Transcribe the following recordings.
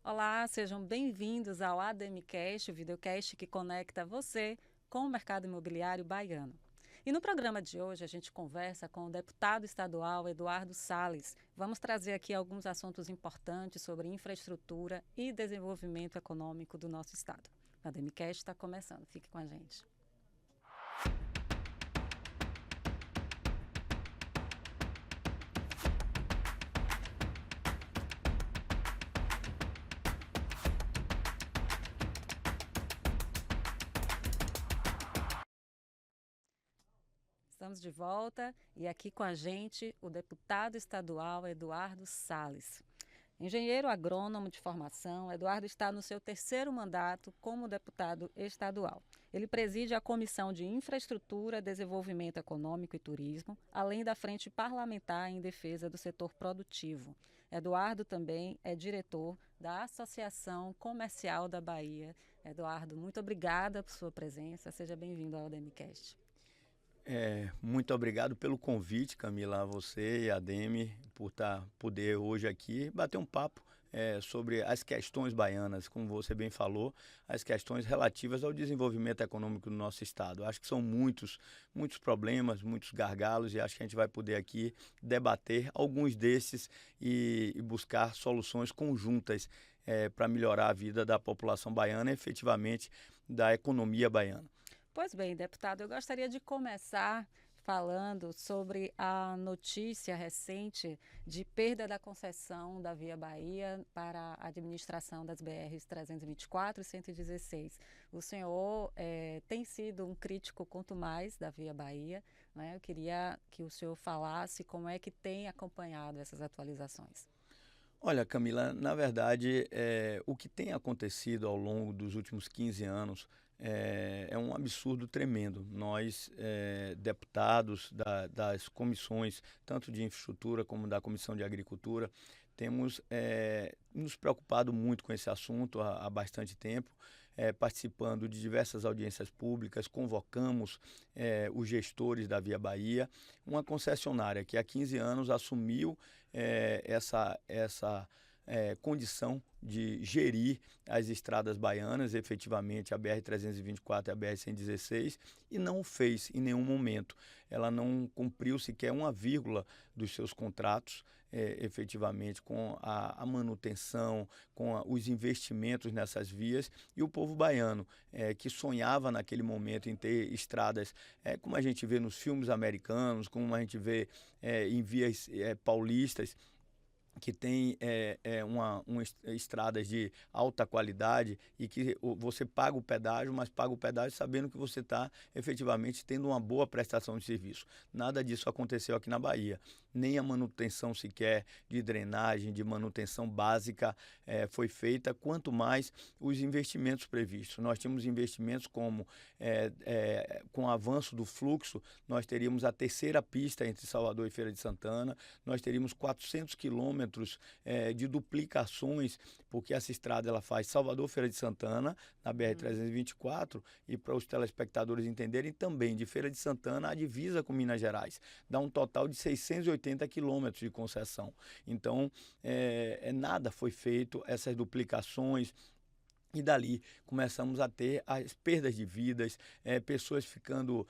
Olá, sejam bem-vindos ao ADMcast, o videocast que conecta você com o mercado imobiliário baiano. E no programa de hoje a gente conversa com o deputado estadual Eduardo Salles. Vamos trazer aqui alguns assuntos importantes sobre infraestrutura e desenvolvimento econômico do nosso estado. O ADMcast está começando, fique com a gente. Estamos de volta e aqui com a gente o deputado estadual Eduardo Salles. Engenheiro agrônomo de formação, Eduardo está no seu terceiro mandato como deputado estadual. Ele preside a Comissão de Infraestrutura, Desenvolvimento Econômico e Turismo, além da Frente Parlamentar em Defesa do Setor Produtivo. Eduardo também é diretor da Associação Comercial da Bahia. Eduardo, muito obrigada por sua presença. Seja bem-vindo ao ADMcast. Muito obrigado pelo convite, Camila, a você e a Demi, por poder hoje aqui bater um papo sobre as questões baianas, como você bem falou, as questões relativas ao desenvolvimento econômico do nosso estado. Acho que são muitos problemas, muitos gargalos, e acho que a gente vai poder aqui debater alguns desses e buscar soluções conjuntas para melhorar a vida da população baiana e efetivamente da economia baiana. Pois bem, deputado, eu gostaria de começar falando sobre a notícia recente de perda da concessão da Via Bahia para a administração das BRs 324 e 116. O senhor tem sido um crítico quanto mais da Via Bahia, né? Eu queria que o senhor falasse como é que tem acompanhado essas atualizações. Olha, Camila, na verdade, o que tem acontecido ao longo dos últimos 15 anos é um absurdo tremendo. Nós, deputados das comissões, tanto de infraestrutura como da Comissão de Agricultura, temos nos preocupado muito com esse assunto há bastante tempo, participando de diversas audiências públicas, convocamos os gestores da Via Bahia, uma concessionária que há 15 anos assumiu essa condição de gerir as estradas baianas, efetivamente a BR-324 e a BR-116, e não o fez em nenhum momento. Ela não cumpriu sequer uma vírgula dos seus contratos, efetivamente, com a manutenção, com os investimentos nessas vias, e o povo baiano, que sonhava naquele momento em ter estradas, como a gente vê nos filmes americanos, como a gente vê em vias paulistas, que tem estradas de alta qualidade e que você paga o pedágio, mas paga o pedágio sabendo que você está efetivamente tendo uma boa prestação de serviço. Nada disso aconteceu aqui na Bahia. Nem a manutenção sequer de drenagem, de manutenção básica foi feita, quanto mais os investimentos previstos. Nós tínhamos investimentos como, com o avanço do fluxo, nós teríamos a terceira pista entre Salvador e Feira de Santana, nós teríamos 400 quilômetros de duplicações, porque essa estrada ela faz Salvador-Feira de Santana, na BR-324, e para os telespectadores entenderem, também de Feira de Santana à divisa com Minas Gerais. Dá um total de 680 quilômetros de concessão. Então, nada foi feito, essas duplicações. E dali começamos a ter as perdas de vidas, pessoas ficando,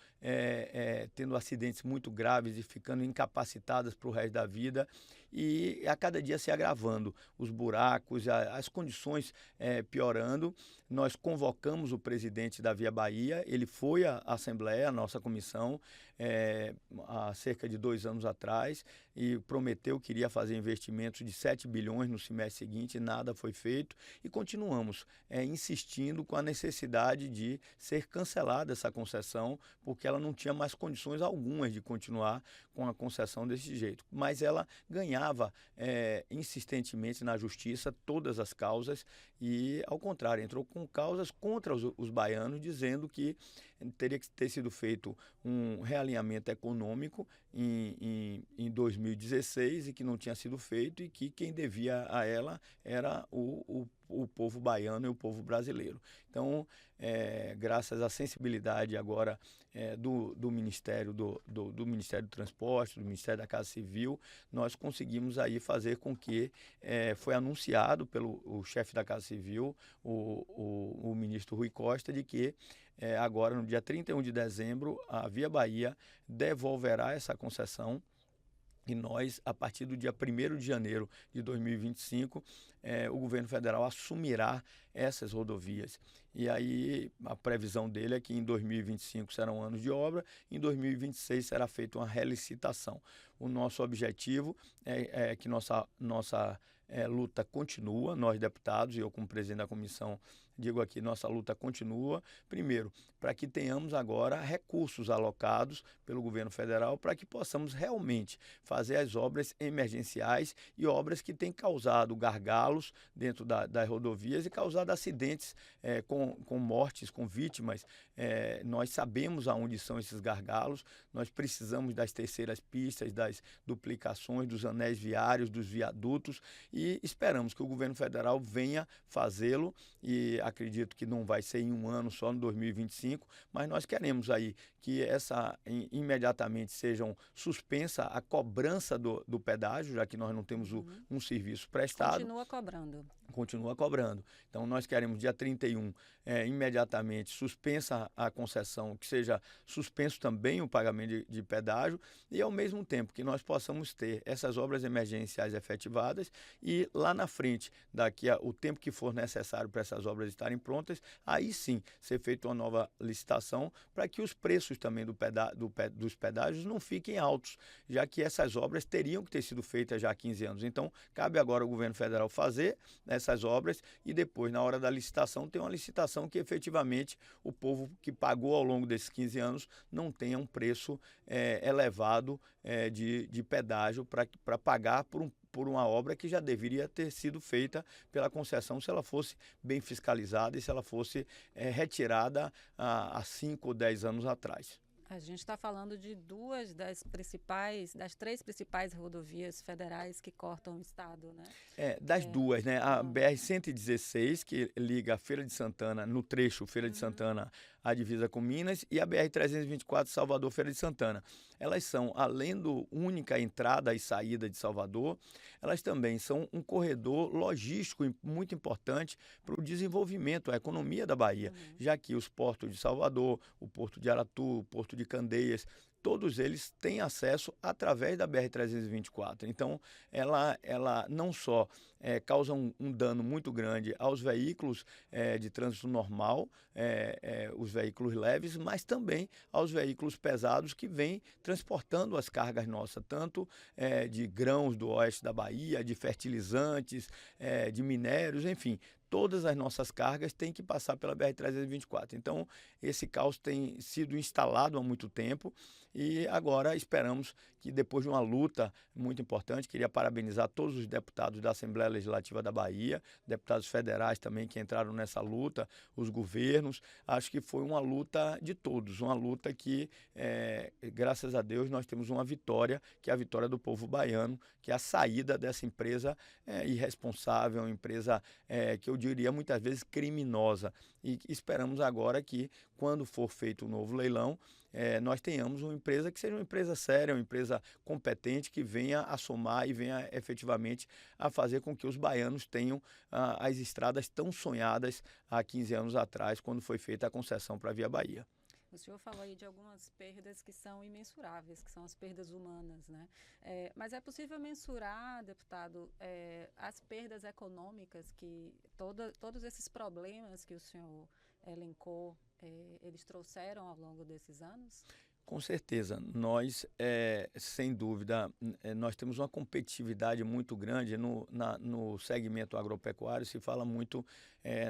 tendo acidentes muito graves e ficando incapacitadas para o resto da vida, e a cada dia se agravando, os buracos, as condições piorando. Nós convocamos o presidente da Via Bahia, ele foi à Assembleia, à nossa comissão, há cerca de 2 anos atrás, e prometeu que iria fazer investimentos de 7 bilhões no semestre seguinte, nada foi feito, e continuamos insistindo com a necessidade de ser cancelada essa concessão, porque ela não tinha mais condições algumas de continuar com a concessão desse jeito. Mas ela ganhava insistentemente na justiça todas as causas e, ao contrário, entrou com causas contra os baianos, dizendo que teria que ter sido feito um realinhamento econômico em 2016 e que não tinha sido feito, e que quem devia a ela era o o povo baiano e o povo brasileiro. Então, graças à sensibilidade agora do Ministério do Ministério do Transporte, do Ministério da Casa Civil, nós conseguimos aí fazer com que foi anunciado pelo o chefe da Casa Civil, o ministro Rui Costa, de que agora no dia 31 de dezembro a Via Bahia devolverá essa concessão. E nós, a partir do dia 1º de janeiro de 2025, o governo federal assumirá essas rodovias. E aí a previsão dele é que em 2025 serão anos de obra, em 2026 será feita uma relicitação. O nosso objetivo é que nossa luta continua, nós deputados, e eu como presidente da comissão digo aqui, nossa luta continua, primeiro, para que tenhamos agora recursos alocados pelo governo federal para que possamos realmente fazer as obras emergenciais e obras que têm causado gargalos dentro das rodovias e causado acidentes com mortes, com vítimas. Nós sabemos aonde são esses gargalos, nós precisamos das terceiras pistas, das duplicações, dos anéis viários, dos viadutos e esperamos que o governo federal venha fazê-lo e acredito que não vai ser em um ano só, no 2025, mas nós queremos aí que imediatamente sejam suspensa a cobrança do pedágio, já que nós não temos um serviço prestado. Continua cobrando. Então, nós queremos, dia 31, imediatamente suspensa a concessão, que seja suspenso também o pagamento de pedágio e, ao mesmo tempo, que nós possamos ter essas obras emergenciais efetivadas e, lá na frente, daqui a o tempo que for necessário para essas obras estarem prontas, aí sim ser feita uma nova licitação para que os preços também dos pedágios não fiquem altos, já que essas obras teriam que ter sido feitas já há 15 anos. Então, cabe agora ao governo federal fazer essas obras e depois, na hora da licitação, ter uma licitação que efetivamente o povo que pagou ao longo desses 15 anos não tenha um preço elevado de pedágio para pagar por uma obra que já deveria ter sido feita pela concessão se ela fosse bem fiscalizada e se ela fosse retirada há 5 ou 10 anos atrás. A gente está falando de das três principais rodovias federais que cortam o estado, né? Duas, né? A BR-116, que liga a Feira de Santana, no trecho Feira de Santana, à divisa com Minas, e a BR-324, Salvador, Feira de Santana. Elas são, além do única entrada e saída de Salvador, elas também são um corredor logístico muito importante para o desenvolvimento, a economia da Bahia, já que os portos de Salvador, o Porto de Aratu, o Porto de Candeias, todos eles têm acesso através da BR-324. Então, ela não só causa um dano muito grande aos veículos de trânsito normal, os veículos leves, mas também aos veículos pesados que vêm transportando as cargas nossas, tanto de grãos do oeste da Bahia, de fertilizantes, de minérios, enfim. Todas as nossas cargas têm que passar pela BR-324. Então, esse caos tem sido instalado há muito tempo e agora esperamos que, depois de uma luta muito importante, queria parabenizar todos os deputados da Assembleia Legislativa da Bahia, deputados federais também que entraram nessa luta, os governos. Acho que foi uma luta de todos, uma luta que, graças a Deus, nós temos uma vitória, que é a vitória do povo baiano, que é a saída dessa empresa irresponsável, uma empresa que eu diria muitas vezes criminosa. E esperamos agora que, quando for feito o novo leilão, nós tenhamos uma empresa que seja uma empresa séria, uma empresa competente, que venha a somar e venha efetivamente a fazer com que os baianos tenham as estradas tão sonhadas há 15 anos atrás, quando foi feita a concessão para a Via Bahia. O senhor falou aí de algumas perdas que são imensuráveis, que são as perdas humanas, né? Mas é possível mensurar, deputado, as perdas econômicas que todos esses problemas que o senhor elencou, eles trouxeram ao longo desses anos? Com certeza, nós, sem dúvida, nós temos uma competitividade muito grande no segmento agropecuário, se fala muito,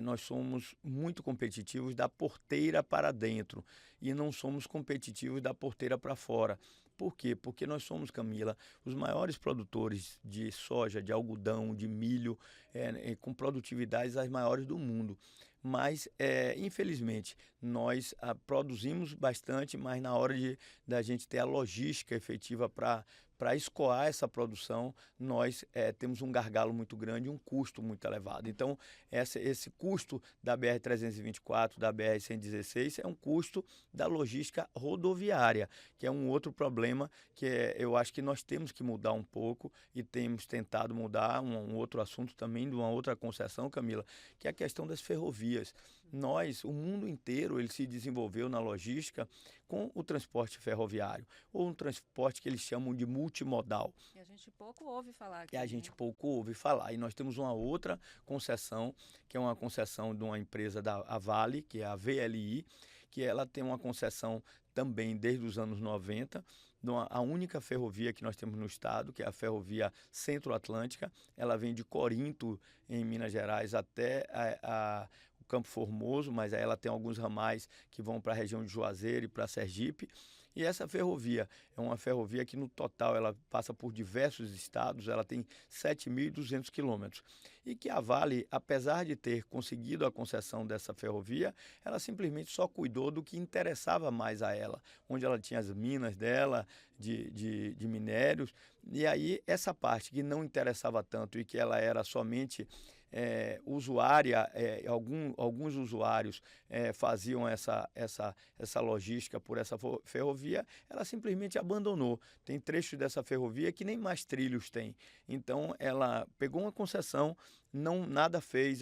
nós somos muito competitivos da porteira para dentro e não somos competitivos da porteira para fora. Por quê? Porque nós somos, Camila, os maiores produtores de soja, de algodão, de milho, com produtividades as maiores do mundo. Mas, infelizmente, nós produzimos bastante, mas na hora da gente ter a logística efetiva para para escoar essa produção, nós temos um gargalo muito grande, um custo muito elevado. Então, esse custo da BR-324, da BR-116, é um custo da logística rodoviária, que é um outro problema que eu acho que nós temos que mudar um pouco e temos tentado mudar um outro assunto também de uma outra concessão, Camila, que é a questão das ferrovias. O mundo inteiro, ele se desenvolveu na logística com o transporte ferroviário, ou um transporte que eles chamam de multimodal. E a gente pouco ouve falar aqui. E a gente pouco ouve falar. E nós temos uma outra concessão, que é uma concessão de uma empresa da Vale, que é a VLI, que ela tem uma concessão também desde os anos 90, a única ferrovia que nós temos no estado, que é a Ferrovia Centro-Atlântica. Ela vem de Corinto, em Minas Gerais, até o Campo Formoso, mas aí ela tem alguns ramais que vão para a região de Juazeiro e para Sergipe. E essa ferrovia é uma ferrovia que no total ela passa por diversos estados, ela tem 7.200 quilômetros. E que a Vale, apesar de ter conseguido a concessão dessa ferrovia, ela simplesmente só cuidou do que interessava mais a ela, onde ela tinha as minas dela, de minérios. E aí essa parte que não interessava tanto e que ela era somente usuária, alguns usuários faziam essa logística por essa ferrovia, ela simplesmente abandonou. Tem trechos dessa ferrovia que nem mais trilhos tem. Então, ela pegou uma concessão, nada fez,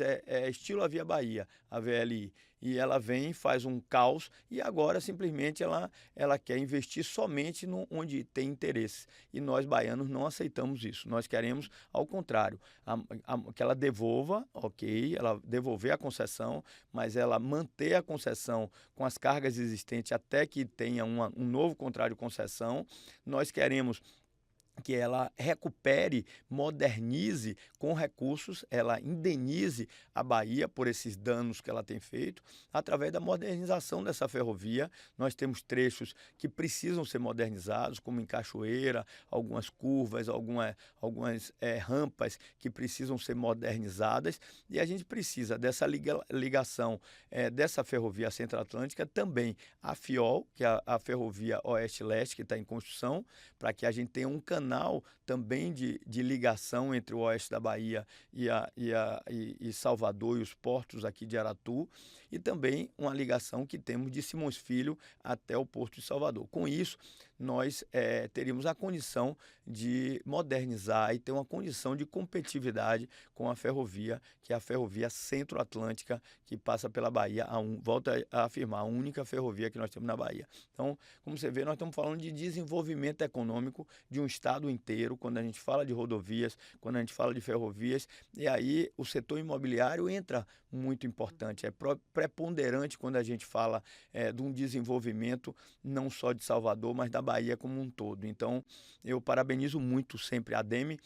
estilo a Via Bahia, a VLI. E ela vem, faz um caos e agora simplesmente ela quer investir somente onde tem interesse. E nós, baianos, não aceitamos isso. Nós queremos, ao contrário, que ela devolva, ok, ela devolver a concessão, mas ela manter a concessão com as cargas existentes até que tenha um novo contrato de concessão. Nós queremos que ela recupere, modernize com recursos, ela indenize a Bahia por esses danos que ela tem feito, através da modernização dessa ferrovia. Nós temos trechos que precisam ser modernizados, como em Cachoeira, algumas curvas, algumas rampas que precisam ser modernizadas, e a gente precisa dessa ligação dessa ferrovia Centro-Atlântica também a FIOL, que é a Ferrovia Oeste-Leste, que está em construção, para que a gente tenha um canal também de ligação entre o oeste da Bahia e Salvador e os portos aqui de Aratu, e também uma ligação que temos de Simões Filho até o Porto de Salvador. Com isso, nós teríamos a condição de modernizar e ter uma condição de competitividade com a ferrovia, que é a Ferrovia Centro-Atlântica, que passa pela Bahia, volto a afirmar, a única ferrovia que nós temos na Bahia. Então, como você vê, nós estamos falando de desenvolvimento econômico de um estado inteiro, quando a gente fala de rodovias, quando a gente fala de ferrovias, e aí o setor imobiliário entra muito importante, é preponderante quando a gente fala de um desenvolvimento não só de Salvador, mas da Bahia como um todo. Então, eu parabenizo muito sempre a ADEME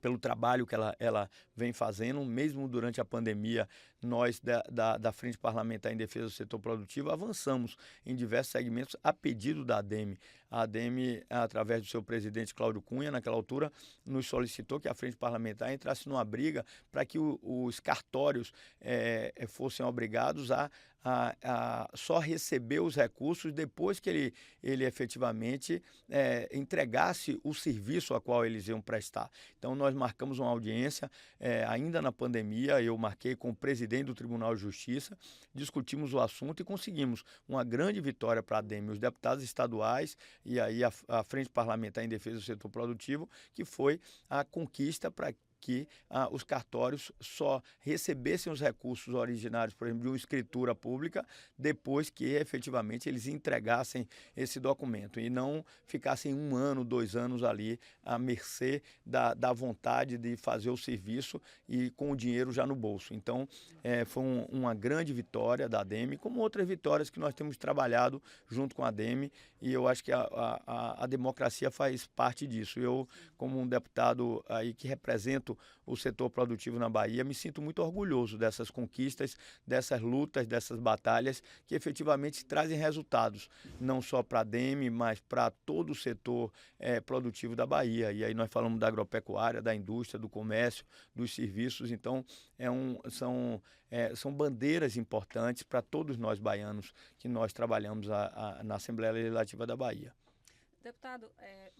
pelo trabalho que ela vem fazendo, mesmo durante a pandemia. Nós da Frente Parlamentar em Defesa do Setor Produtivo avançamos em diversos segmentos a pedido da ADEME. A ADEME, através do seu presidente Cláudio Cunha, naquela altura, nos solicitou que a Frente Parlamentar entrasse numa briga para que os cartórios fossem obrigados a só receber os recursos depois que ele efetivamente entregasse o serviço a qual eles iam prestar. Então, nós marcamos uma audiência, ainda na pandemia, eu marquei com o presidente do Tribunal de Justiça, discutimos o assunto e conseguimos uma grande vitória para a ADEME, os deputados estaduais e aí a Frente Parlamentar em Defesa do Setor Produtivo, que foi a conquista para que os cartórios só recebessem os recursos originários, por exemplo, de uma escritura pública, depois que efetivamente eles entregassem esse documento e não ficassem 1 ano, 2 anos ali à mercê da vontade de fazer o serviço e com o dinheiro já no bolso. Então, foi uma grande vitória da ADEME, como outras vitórias que nós temos trabalhado junto com a ADEME, e eu acho que a democracia faz parte disso. Eu, como um deputado aí que represento o setor produtivo na Bahia, me sinto muito orgulhoso dessas conquistas, dessas lutas, dessas batalhas que efetivamente trazem resultados, não só para a ADEME, mas para todo o setor produtivo da Bahia. E aí nós falamos da agropecuária, da indústria, do comércio, dos serviços. Então, são bandeiras importantes para todos nós baianos que nós trabalhamos na Assembleia Legislativa da Bahia. Deputado,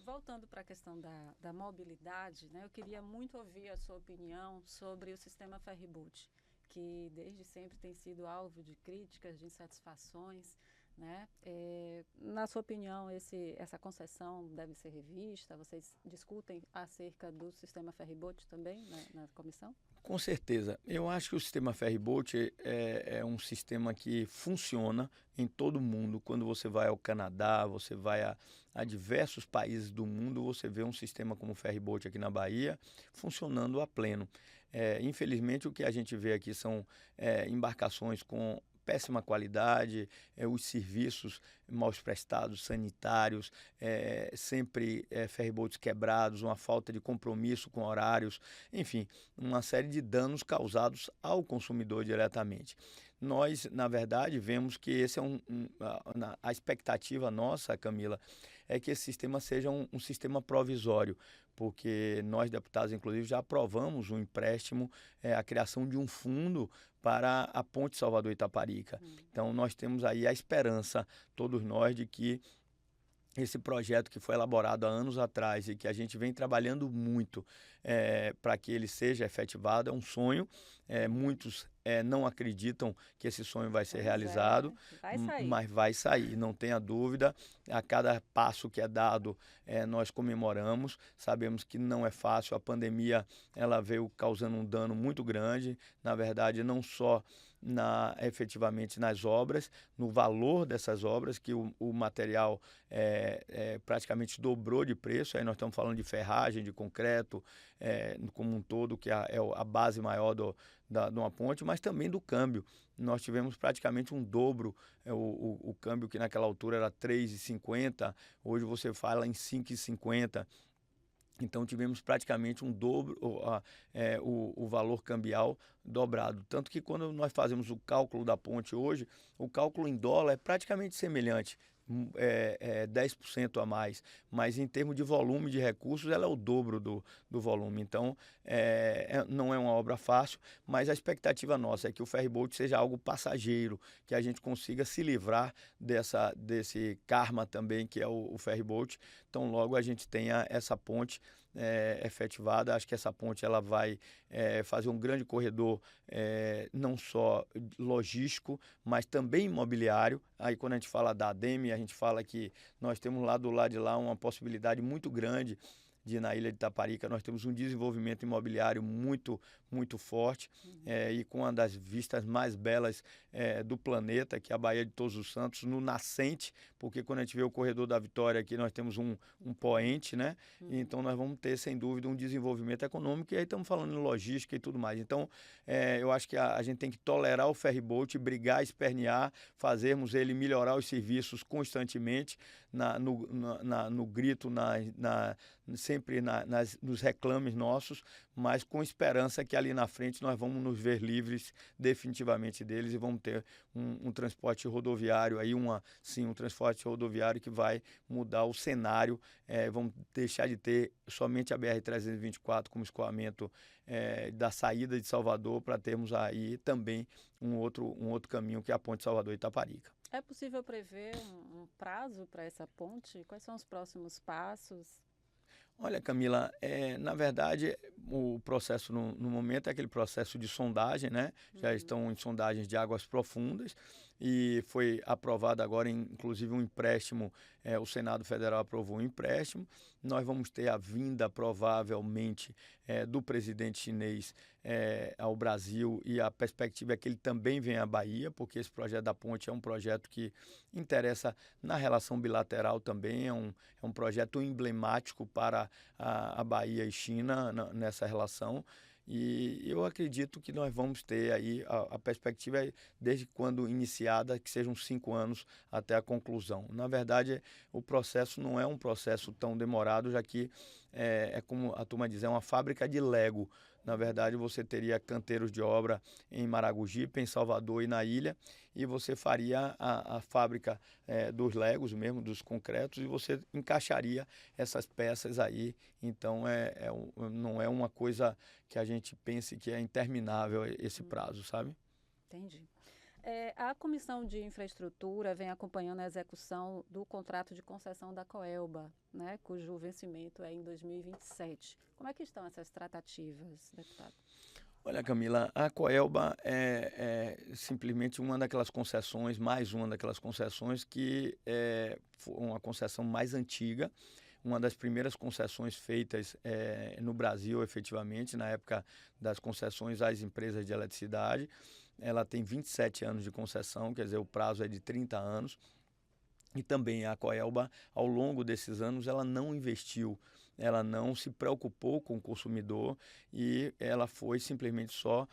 voltando para a questão da mobilidade, né, eu queria muito ouvir a sua opinião sobre o sistema Ferryboat, que desde sempre tem sido alvo de críticas, de insatisfações, né? Na sua opinião, essa concessão deve ser revista? Vocês discutem acerca do sistema Ferryboat também na comissão? Com certeza. Eu acho que o sistema Ferryboat é um sistema que funciona em todo o mundo. Quando você vai ao Canadá, você vai a diversos países do mundo, você vê um sistema como o Ferryboat aqui na Bahia funcionando a pleno. Infelizmente, o que a gente vê aqui são embarcações com péssima qualidade, os serviços mal prestados, sanitários, sempre ferryboats quebrados, uma falta de compromisso com horários, enfim, uma série de danos causados ao consumidor diretamente. Nós, na verdade, vemos que esse é a expectativa nossa, Camila, é que esse sistema seja um sistema provisório, porque nós, deputados, inclusive, já aprovamos um empréstimo, a criação de um fundo para a Ponte Salvador-Itaparica. Então, nós temos aí a esperança, todos nós, de que esse projeto que foi elaborado há anos atrás e que a gente vem trabalhando muito para que ele seja efetivado, é um sonho. Muitos não acreditam que esse sonho vai ser realizado, Vai sair. mas vai sair, não tenha dúvida. A cada passo que é dado, nós comemoramos. Sabemos que não é fácil, a pandemia ela veio causando um dano muito grande, na verdade, não só efetivamente nas obras, no valor dessas obras, que o material praticamente dobrou de preço. Aí nós estamos falando de ferragem, de concreto, como um todo, que é a base maior de uma ponte, mas também do câmbio. Nós tivemos praticamente um dobro, o câmbio que naquela altura era R$ 3,50, hoje você fala em R$ 5,50. Então tivemos praticamente um dobro, o valor cambial dobrado. Tanto que quando nós fazemos o cálculo da ponte hoje, o cálculo em dólar é praticamente semelhante, 10% a mais, mas em termos de volume de recursos, ela é o dobro do volume. Então, não é uma obra fácil, mas a expectativa nossa é que o ferryboat seja algo passageiro, que a gente consiga se livrar desse karma também, que é o ferryboat. Então, logo a gente tenha essa ponte efetivada. Acho que essa ponte ela vai fazer um grande corredor, não só logístico, mas também imobiliário. Aí quando a gente fala da ADEME, a gente fala que nós temos lá do lado de lá uma possibilidade muito grande na ilha de Itaparica. Nós temos um desenvolvimento imobiliário muito, muito forte, e com uma das vistas mais belas do planeta, que é a Baía de Todos os Santos, no nascente, porque quando a gente vê o Corredor da Vitória aqui, nós temos um poente, né? Então nós vamos ter, sem dúvida, um desenvolvimento econômico, e aí estamos falando em logística e tudo mais. Então, eu acho que a gente tem que tolerar o ferryboat, brigar, espernear, fazermos ele melhorar os serviços constantemente, no grito, sempre nos reclames nossos, mas com esperança que ali na frente nós vamos nos ver livres definitivamente deles e vamos ter um transporte rodoviário, aí um transporte rodoviário que vai mudar o cenário. Vamos deixar de ter somente a BR-324 como escoamento da saída de Salvador, para termos aí também um outro caminho, que é a Ponte Salvador-Itaparica. É possível prever um prazo para essa ponte? Quais são os próximos passos? Olha, Camila, na verdade, o processo no momento é aquele processo de sondagem, né? Já estão em sondagens de águas profundas, e foi aprovado agora, inclusive, um empréstimo. O Senado Federal aprovou um empréstimo. Nós vamos ter a vinda, provavelmente, do presidente chinês ao Brasil, e a perspectiva é que ele também venha à Bahia, porque esse projeto da ponte é um projeto que interessa na relação bilateral também, é um projeto emblemático para a Bahia e China nessa relação. E eu acredito que nós vamos ter aí, a perspectiva desde quando iniciada, que sejam 5 anos até a conclusão. Na verdade, o processo não é um processo tão demorado, já que como a turma diz, é uma fábrica de Lego. Na verdade, você teria canteiros de obra em Maragogipe, em Salvador e na ilha, e você faria a fábrica dos Legos mesmo, dos concretos, e você encaixaria essas peças aí. Então, não é uma coisa que a gente pense que é interminável esse prazo, sabe? Entendi. A Comissão de Infraestrutura vem acompanhando a execução do contrato de concessão da Coelba, né, cujo vencimento é em 2027. Como é que estão essas tratativas, deputado? Olha, Camila, a Coelba é simplesmente uma daquelas concessões, mais uma daquelas concessões que é uma concessão mais antiga, uma das primeiras concessões feitas no Brasil, efetivamente, na época das concessões às empresas de eletricidade. Ela tem 27 anos de concessão, quer dizer, o prazo é de 30 anos. E também a Coelba, ao longo desses anos, ela não investiu, ela não se preocupou com o consumidor e ela foi simplesmente só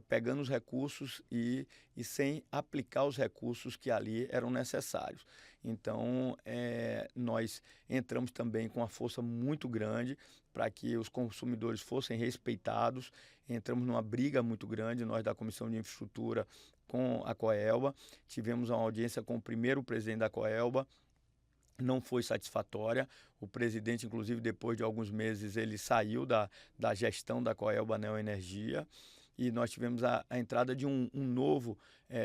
pegando os recursos e sem aplicar os recursos que ali eram necessários. Então, nós entramos também com uma força muito grande para que os consumidores fossem respeitados. Entramos numa briga muito grande, nós da Comissão de Infraestrutura, com a Coelba. Tivemos uma audiência com o primeiro presidente da Coelba, não foi satisfatória. O presidente, inclusive, depois de alguns meses, ele saiu da gestão da Coelba Neoenergia. E nós tivemos a entrada de um novo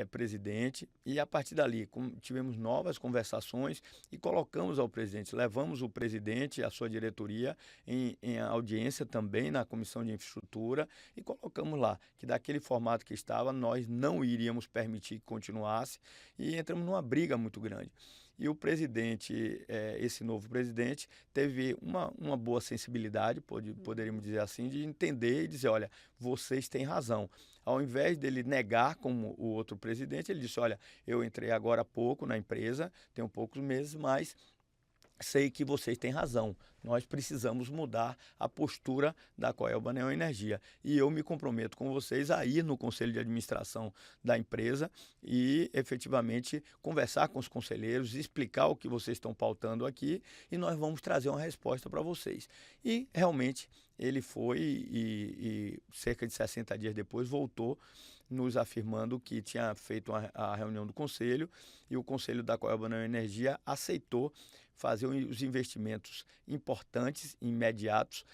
presidente e a partir dali tivemos novas conversações e colocamos ao presidente, levamos o presidente e a sua diretoria em audiência também na Comissão de Infraestrutura e colocamos lá que daquele formato que estava nós não iríamos permitir que continuasse e entramos numa briga muito grande. E o presidente, esse novo presidente, teve uma boa sensibilidade, poderíamos dizer assim, de entender e dizer, olha, vocês têm razão. Ao invés dele negar como o outro presidente, ele disse, olha, eu entrei agora há pouco na empresa, tenho poucos meses, mas sei que vocês têm razão, nós precisamos mudar a postura da Coelba Neoenergia. E eu me comprometo com vocês a ir no Conselho de Administração da empresa e efetivamente conversar com os conselheiros, explicar o que vocês estão pautando aqui e nós vamos trazer uma resposta para vocês. E realmente ele foi e cerca de 60 dias depois voltou nos afirmando que tinha feito a reunião do Conselho e o Conselho da Coelba Neoenergia aceitou fazer os investimentos importantes, imediatos,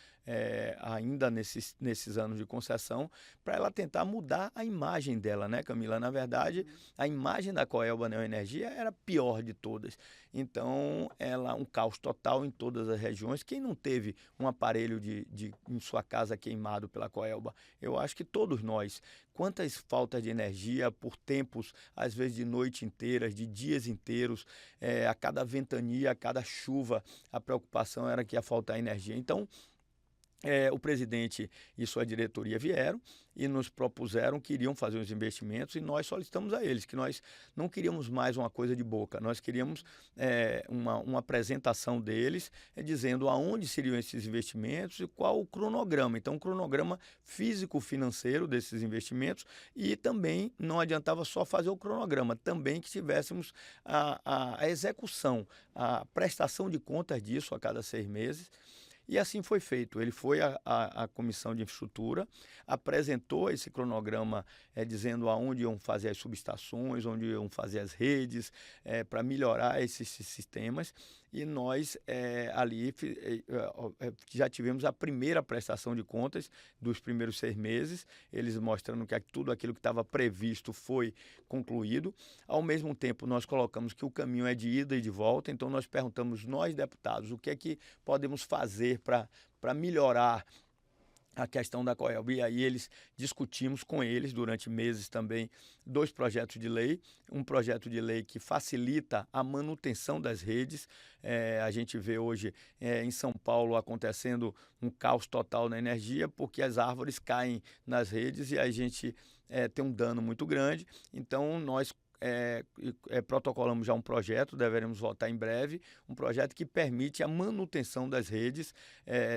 ainda nesses anos de concessão, para ela tentar mudar a imagem dela, né, Camila? Na verdade, a imagem da Coelba Neoenergia era a pior de todas. Então, um caos total em todas as regiões. Quem não teve um aparelho em sua casa queimado pela Coelba? Eu acho que todos nós. Quantas faltas de energia por tempos, às vezes de noite inteiras, de dias inteiros, a cada ventania, a cada chuva, a preocupação era que ia faltar energia. Então, o presidente e sua diretoria vieram e nos propuseram que iriam fazer os investimentos e nós solicitamos a eles que nós não queríamos mais uma coisa de boca, nós queríamos uma apresentação deles dizendo aonde seriam esses investimentos e qual o cronograma. Então, o cronograma físico-financeiro desses investimentos e também não adiantava só fazer o cronograma, também que tivéssemos a execução, a prestação de contas disso a cada 6 meses. E assim foi feito. Ele foi à Comissão de Infraestrutura, apresentou esse cronograma dizendo aonde iam fazer as subestações, onde iam fazer as redes, para melhorar esses sistemas. E nós ali já tivemos a primeira prestação de contas dos primeiros 6 meses, eles mostrando que tudo aquilo que estava previsto foi concluído. Ao mesmo tempo, nós colocamos que o caminho é de ida e de volta, então nós perguntamos, nós deputados, o que é que podemos fazer para melhorar a questão da Coelba. E aí discutimos com eles durante meses também 2 projetos de lei, um projeto de lei que facilita a manutenção das redes. A gente vê hoje em São Paulo acontecendo um caos total na energia porque as árvores caem nas redes e a gente tem um dano muito grande. Então nós protocolamos já um projeto, deveremos votar em breve, um projeto que permite a manutenção das redes,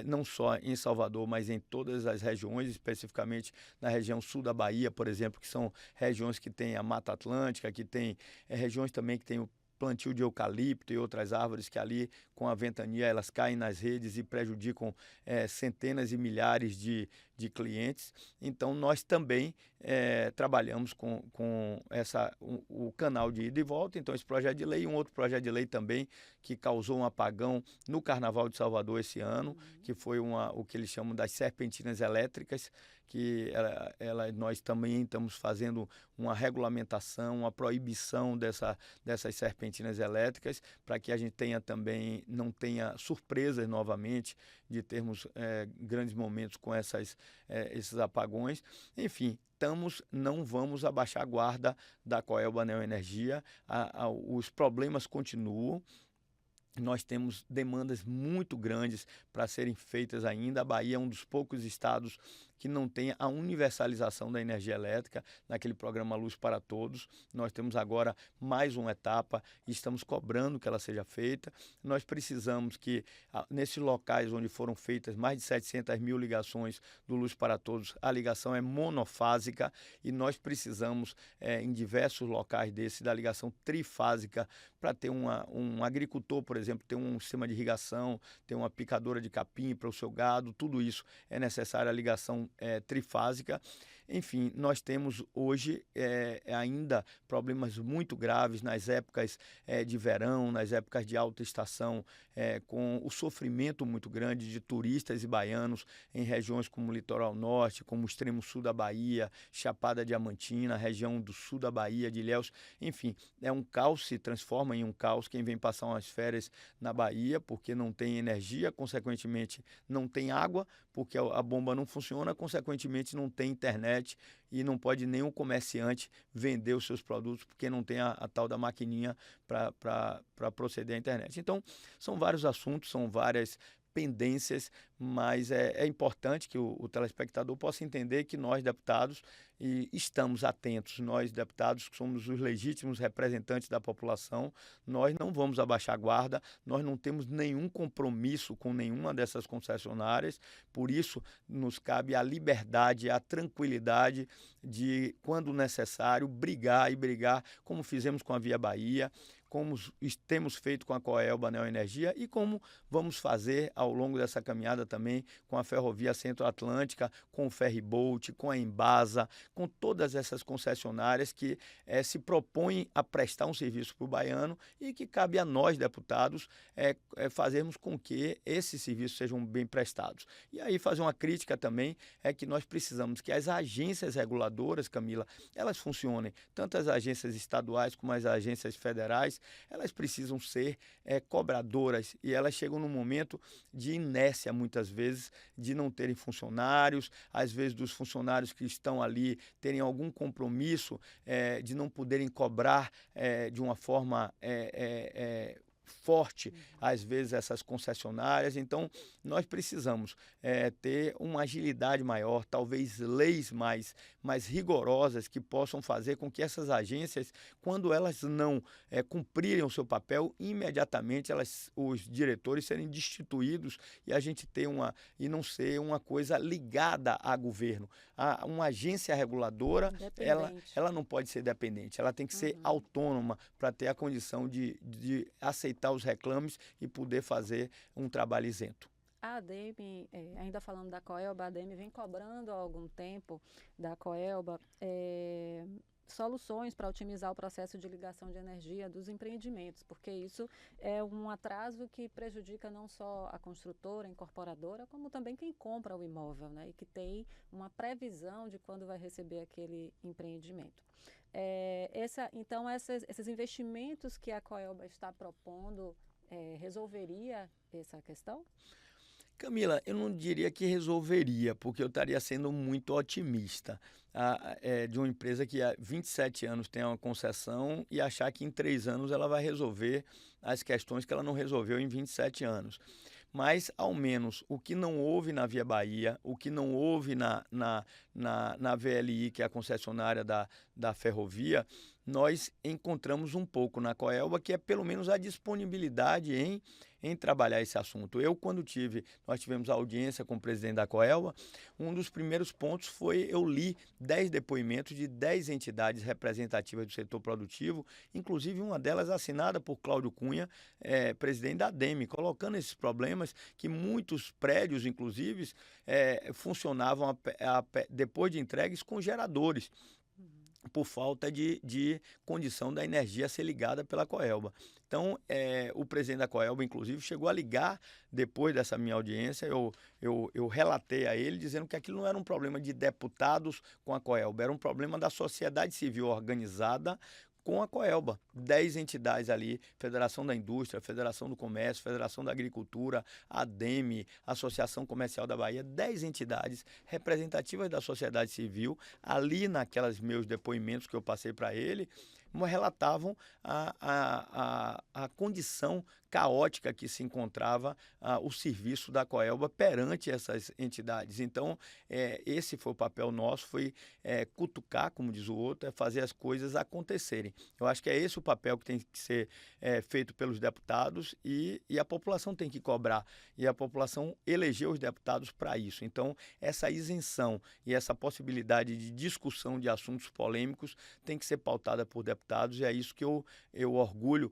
não só em Salvador, mas em todas as regiões, especificamente na região sul da Bahia, por exemplo, que são regiões que têm a Mata Atlântica, que tem regiões também que tem o plantio de eucalipto e outras árvores que ali, com a ventania, elas caem nas redes e prejudicam centenas e milhares de de clientes. Então, nós também trabalhamos com o canal de ida e volta. Então, esse projeto de lei, um outro projeto de lei também que causou um apagão no Carnaval de Salvador esse ano, que foi o que eles chamam das serpentinas elétricas, que nós também estamos fazendo uma regulamentação, uma proibição dessas serpentinas elétricas, para que a gente não tenha surpresas novamente de termos grandes momentos com esses apagões. Enfim, não vamos abaixar a guarda da Coelba Neoenergia. Os problemas continuam. Nós temos demandas muito grandes para serem feitas ainda. A Bahia é um dos poucos estados que não tem a universalização da energia elétrica naquele programa Luz para Todos. Nós temos agora mais uma etapa e estamos cobrando que ela seja feita. Nós precisamos que, nesses locais onde foram feitas mais de 700 mil ligações do Luz para Todos, a ligação é monofásica e nós precisamos, em diversos locais desses, da ligação trifásica para ter um agricultor, por exemplo, ter um sistema de irrigação, ter uma picadora de capim para o seu gado, tudo isso é necessário a ligação trifásica. Enfim, nós temos hoje ainda problemas muito graves nas épocas de verão, nas épocas de alta estação, com o sofrimento muito grande de turistas e baianos em regiões como o Litoral Norte, como o extremo sul da Bahia, Chapada Diamantina, região do sul da Bahia, de Ilhéus. Enfim, é um caos, se transforma em um caos quem vem passar umas férias na Bahia, porque não tem energia, consequentemente não tem água, porque a bomba não funciona, consequentemente não tem internet e não pode nenhum comerciante vender os seus produtos porque não tem a tal da maquininha para proceder à internet. Então, são vários assuntos, são várias pendências, mas é importante que o telespectador possa entender que nós, deputados, estamos atentos. Nós, deputados, que somos os legítimos representantes da população, nós não vamos abaixar a guarda, nós não temos nenhum compromisso com nenhuma dessas concessionárias, por isso nos cabe a liberdade, a tranquilidade de, quando necessário, brigar, como fizemos com a Via Bahia, como temos feito com a Coelba Neoenergia e como vamos fazer ao longo dessa caminhada também com a Ferrovia Centro-Atlântica, com o Ferryboat, com a Embasa, com todas essas concessionárias que se propõem a prestar um serviço para o baiano e que cabe a nós, deputados, fazermos com que esses serviços sejam bem prestados. E aí fazer uma crítica também é que nós precisamos que as agências reguladoras, Camila, elas funcionem, tanto as agências estaduais como as agências federais, elas precisam ser cobradoras e elas chegam num momento de inércia muitas vezes, de não terem funcionários, às vezes dos funcionários que estão ali terem algum compromisso de não poderem cobrar de uma forma forte, às vezes, essas concessionárias. Então, nós precisamos ter uma agilidade maior, talvez leis mais rigorosas que possam fazer com que essas agências, quando elas não cumprirem o seu papel, imediatamente os diretores serem destituídos e a gente ter e não ser uma coisa ligada a governo. Uma agência reguladora, ela não pode ser dependente, ela tem que ser autônoma para ter a condição de aceitar os reclames e poder fazer um trabalho isento. A ADEME, ainda falando da Coelba, a ADEME vem cobrando há algum tempo da Coelba soluções para otimizar o processo de ligação de energia dos empreendimentos, porque isso é um atraso que prejudica não só a construtora, a incorporadora, como também quem compra o imóvel, né, e que tem uma previsão de quando vai receber aquele empreendimento. Então, esses investimentos que a Coelba está propondo resolveria essa questão? Camila, eu não diria que resolveria, porque eu estaria sendo muito otimista de uma empresa que há 27 anos tem uma concessão e achar que em 3 anos ela vai resolver as questões que ela não resolveu em 27 anos. Mas, ao menos, o que não houve na Via Bahia, o que não houve na VLI, que é a concessionária da ferrovia, nós encontramos um pouco na Coelba, que é pelo menos a disponibilidade em trabalhar esse assunto. Nós tivemos a audiência com o presidente da Coelba, um dos primeiros pontos foi eu li 10 depoimentos de 10 entidades representativas do setor produtivo, inclusive uma delas assinada por Cláudio Cunha, presidente da ADEME, colocando esses problemas que muitos prédios, inclusive, funcionavam depois de entregues com geradores, por falta de condição da energia a ser ligada pela Coelba. Então, o presidente da Coelba, inclusive, chegou a ligar depois dessa minha audiência, eu relatei a ele, dizendo que aquilo não era um problema de deputados com a Coelba, era um problema da sociedade civil organizada com a Coelba. 10 entidades ali, Federação da Indústria, Federação do Comércio, Federação da Agricultura, ADEME, Associação Comercial da Bahia, 10 entidades representativas da sociedade civil, ali naquelas meus depoimentos que eu passei para ele, relatavam a condição caótica que se encontrava o serviço da Coelba perante essas entidades. Então, esse foi o papel nosso, foi cutucar, como diz o outro, fazer as coisas acontecerem. Eu acho que é esse o papel que tem que ser feito pelos deputados e a população tem que cobrar. E a população elegeu os deputados para isso. Então, essa isenção e essa possibilidade de discussão de assuntos polêmicos tem que ser pautada por deputados e é isso que eu orgulho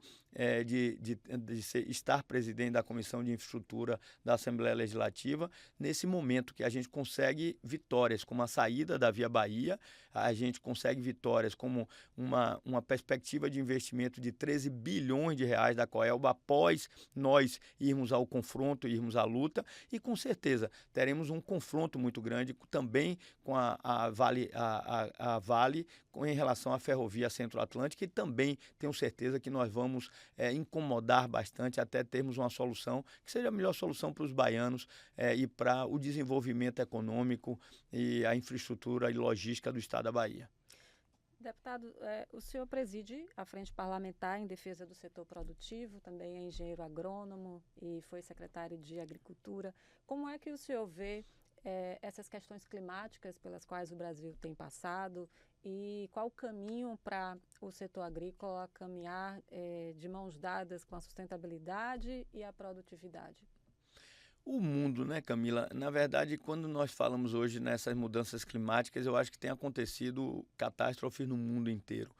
estar presidente da Comissão de Infraestrutura da Assembleia Legislativa, nesse momento que a gente consegue vitórias como a saída da Via Bahia, a gente consegue vitórias como uma perspectiva de investimento de 13 bilhões de reais da Coelba após nós irmos ao confronto, irmos à luta, e com certeza teremos um confronto muito grande também com a Vale em relação à ferrovia Centro-Atlântica, e também tenho certeza que nós vamos incomodar bastante até termos uma solução que seja a melhor solução para os baianos e para o desenvolvimento econômico e a infraestrutura e logística do estado da Bahia. Deputado, o senhor preside a Frente Parlamentar em Defesa do Setor Produtivo, também é engenheiro agrônomo e foi secretário de Agricultura. Como é que o senhor vê essas questões climáticas pelas quais o Brasil tem passado e qual o caminho para o setor agrícola caminhar de mãos dadas com a sustentabilidade e a produtividade? O mundo, né, Camila? Na verdade, quando nós falamos hoje nessas mudanças climáticas, eu acho que tem acontecido catástrofes no mundo inteiro.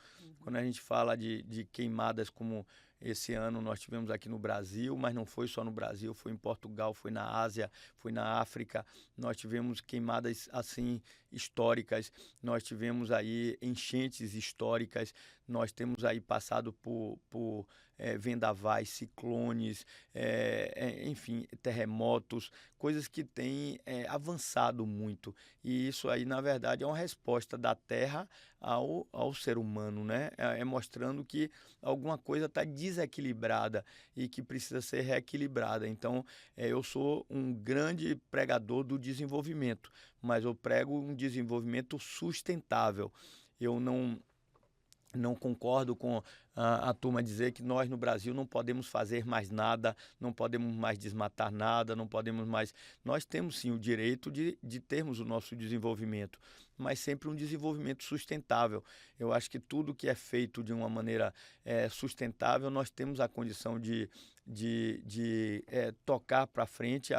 Quando a gente fala de queimadas como esse ano nós tivemos aqui no Brasil, mas não foi só no Brasil, foi em Portugal, foi na Ásia, foi na África. Nós tivemos queimadas assim históricas, nós tivemos aí enchentes históricas, nós temos aí passado por vendavais, ciclones, enfim, terremotos, coisas que têm avançado muito. E isso aí, na verdade, é uma resposta da Terra ao ser humano, né? Mostrando que alguma coisa está desequilibrada e que precisa ser reequilibrada. Então, eu sou um grande pregador do desenvolvimento, mas eu prego um desenvolvimento sustentável. Eu não concordo com a turma dizer que nós no Brasil não podemos fazer mais nada, não podemos mais desmatar nada, não podemos mais... Nós temos sim o direito de termos o nosso desenvolvimento, mas sempre um desenvolvimento sustentável. Eu acho que tudo que é feito de uma maneira sustentável, nós temos a condição de tocar para frente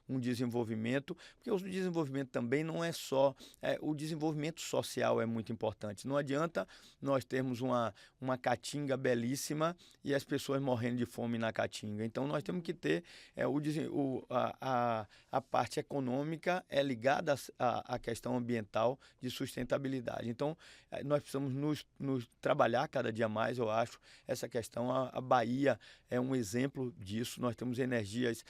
um desenvolvimento, porque o desenvolvimento também não é só... o desenvolvimento social é muito importante. Não adianta nós termos uma caatinga belíssima e as pessoas morrendo de fome na caatinga. Então, nós temos que ter a parte econômica ligada à questão ambiental de sustentabilidade. Então, nós precisamos nos trabalhar cada dia mais, eu acho, essa questão. A Bahia é um exemplo disso. Nós temos energias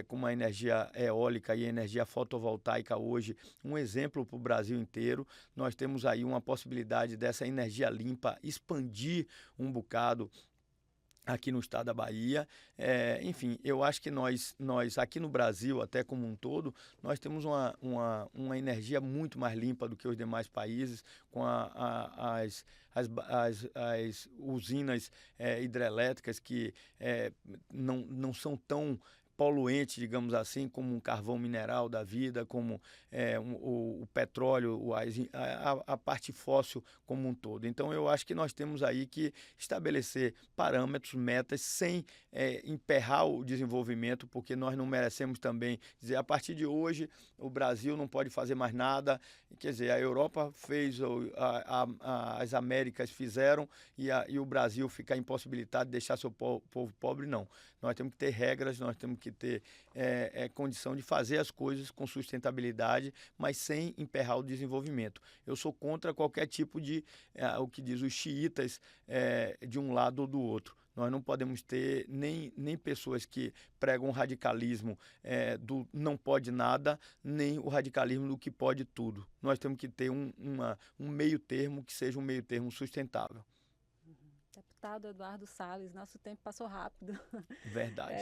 como a energia eólica e a energia fotovoltaica hoje, um exemplo para o Brasil inteiro. Nós temos aí uma possibilidade dessa energia limpa expandir um bocado aqui no estado da Bahia. Enfim, eu acho que nós aqui no Brasil, até como um todo, nós temos uma energia muito mais limpa do que os demais países, com as usinas hidrelétricas que não são tão poluente, digamos assim, como um carvão mineral da vida, como o petróleo, a parte fóssil como um todo. Então, eu acho que nós temos aí que estabelecer parâmetros, metas, sem emperrar o desenvolvimento, porque nós não merecemos também dizer, a partir de hoje, o Brasil não pode fazer mais nada. Quer dizer, a Europa fez, as Américas fizeram, e o Brasil ficar impossibilitado de deixar seu povo pobre, não. Nós temos que ter regras, nós temos que ter condição de fazer as coisas com sustentabilidade, mas sem emperrar o desenvolvimento. Eu sou contra qualquer tipo de, o que diz os xiitas, de um lado ou do outro. Nós não podemos ter nem pessoas que pregam o radicalismo do não pode nada, nem o radicalismo do que pode tudo. Nós temos que ter um meio termo que seja um meio termo sustentável. Deputado Eduardo Salles, nosso tempo passou rápido. Verdade.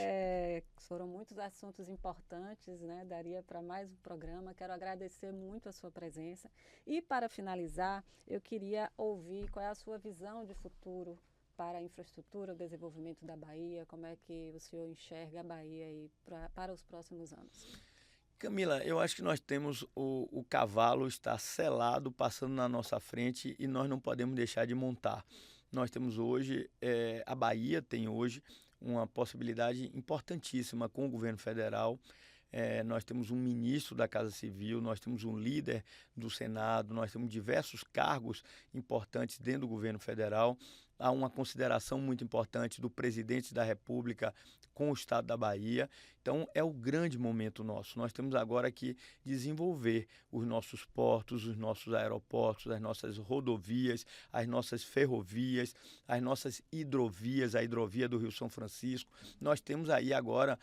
Foram muitos assuntos importantes, né? Daria para mais um programa. Quero agradecer muito a sua presença. E para finalizar, eu queria ouvir qual é a sua visão de futuro para a infraestrutura, o desenvolvimento da Bahia, como é que o senhor enxerga a Bahia aí para os próximos anos? Camila, eu acho que nós temos o cavalo está selado, passando na nossa frente, e nós não podemos deixar de montar. Nós temos hoje, a Bahia tem hoje uma possibilidade importantíssima com o governo federal. Nós temos um ministro da Casa Civil, nós temos um líder do Senado, nós temos diversos cargos importantes dentro do governo federal. Há uma consideração muito importante do presidente da República com o estado da Bahia. Então, é o grande momento nosso. Nós temos agora que desenvolver os nossos portos, os nossos aeroportos, as nossas rodovias, as nossas ferrovias, as nossas hidrovias, a hidrovia do Rio São Francisco. Nós temos aí agora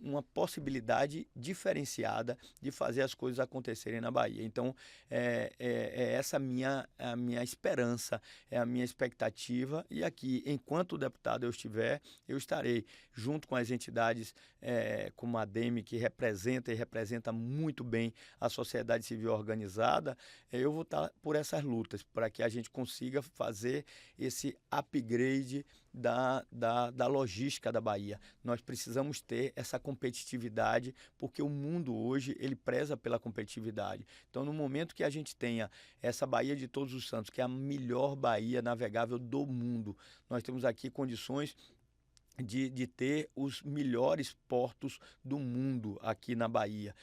uma possibilidade diferenciada de fazer as coisas acontecerem na Bahia. Então, essa a minha esperança, é a minha expectativa. E aqui, enquanto deputado eu estarei junto com as entidades como a ADEME, que representa muito bem a sociedade civil organizada. Eu vou estar por essas lutas, para que a gente consiga fazer esse upgrade da logística da Bahia. Nós precisamos ter essa competitividade, porque o mundo hoje ele preza pela competitividade. Então, no momento que a gente tenha essa Baía de Todos os Santos, que é a melhor baía navegável do mundo, nós temos aqui condições de ter os melhores portos do mundo aqui na Bahia.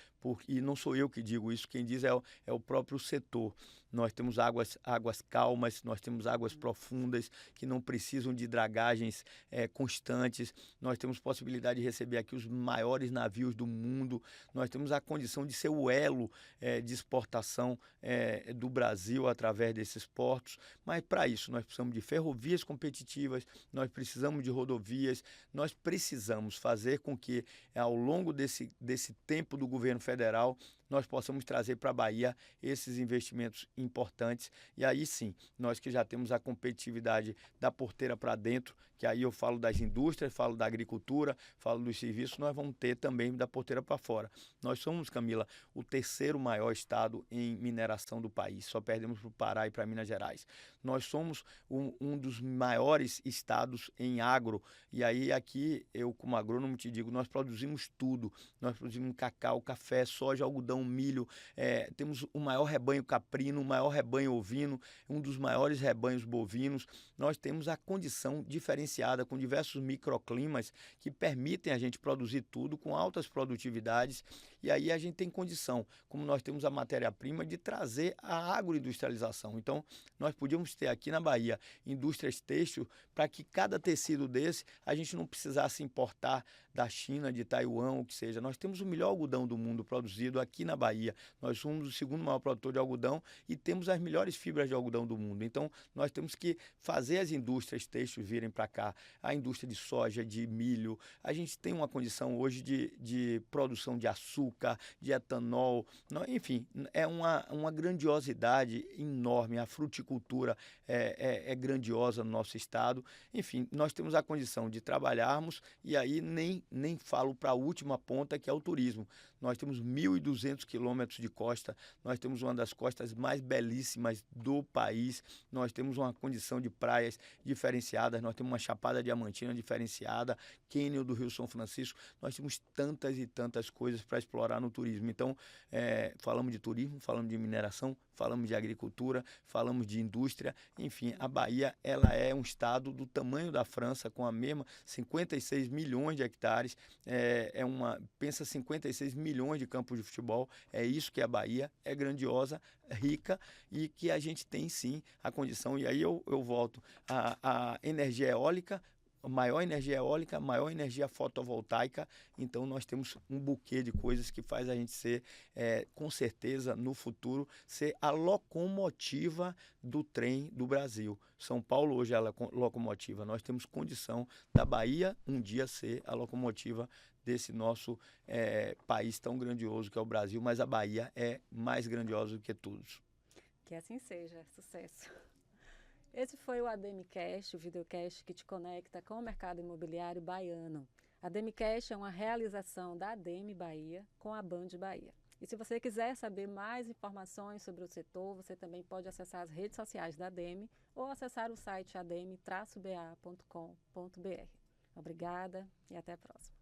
E não sou eu que digo isso, quem diz é o próprio setor. Nós temos águas calmas, nós temos águas profundas que não precisam de dragagens constantes. Nós temos possibilidade de receber aqui os maiores navios do mundo. Nós temos a condição de ser o elo de exportação do Brasil através desses portos. Mas para isso nós precisamos de ferrovias competitivas, nós precisamos de rodovias, nós precisamos fazer com que ao longo desse tempo do governo federal nós possamos trazer para a Bahia esses investimentos importantes. E aí sim, nós que já temos a competitividade da porteira para dentro, que aí eu falo das indústrias, falo da agricultura, falo dos serviços, nós vamos ter também da porteira para fora. Nós somos, Camila, o terceiro maior estado em mineração do país, só perdemos para o Pará e para Minas Gerais. Nós somos um dos maiores estados em agro, e aí aqui eu como agrônomo te digo, nós produzimos tudo, nós produzimos cacau, café, soja, algodão, milho, temos o maior rebanho caprino, o maior rebanho ovino, um dos maiores rebanhos bovinos. Nós temos a condição diferenciada com diversos microclimas que permitem a gente produzir tudo com altas produtividades, e aí a gente tem condição, como nós temos a matéria-prima, de trazer a agroindustrialização. Então, nós podíamos ter aqui na Bahia indústrias têxtil para que cada tecido desse a gente não precisasse importar da China, de Taiwan, o que seja. Nós temos o melhor algodão do mundo produzido aqui na Bahia. Nós somos o segundo maior produtor de algodão e temos as melhores fibras de algodão do mundo. Então, nós temos que fazer as indústrias têxteis virem para cá. A indústria de soja, de milho. A gente tem uma condição hoje de produção de açúcar, de etanol. Enfim, é uma grandiosidade enorme. A fruticultura é grandiosa no nosso estado. Enfim, nós temos a condição de trabalharmos, e aí nem falo para a última ponta, que é o turismo. nós temos 1.200 quilômetros de costa, nós temos uma das costas mais belíssimas do país, nós temos uma condição de praias diferenciadas, nós temos uma Chapada Diamantina diferenciada, cânion do Rio São Francisco, nós temos tantas e tantas coisas para explorar no turismo. Então, falamos de turismo, falamos de mineração, falamos de agricultura, falamos de indústria, enfim, a Bahia ela é um estado do tamanho da França, com a mesma 56 milhões de hectares, pensa 56 milhões de campos de futebol, é isso que é a Bahia, é grandiosa, rica e que a gente tem sim a condição, e aí eu volto, a energia eólica, maior energia fotovoltaica, então nós temos um buquê de coisas que faz a gente ser, com certeza, no futuro, ser a locomotiva do trem do Brasil. São Paulo hoje é a locomotiva, nós temos condição da Bahia um dia ser a locomotiva desse nosso país tão grandioso que é o Brasil, mas a Bahia é mais grandiosa do que todos. Que assim seja, sucesso. Esse foi o ADMcast, o videocast que te conecta com o mercado imobiliário baiano. A ADMcast é uma realização da ADM Bahia com a Band Bahia. E se você quiser saber mais informações sobre o setor, você também pode acessar as redes sociais da ADM ou acessar o site adm-ba.com.br. Obrigada e até a próxima.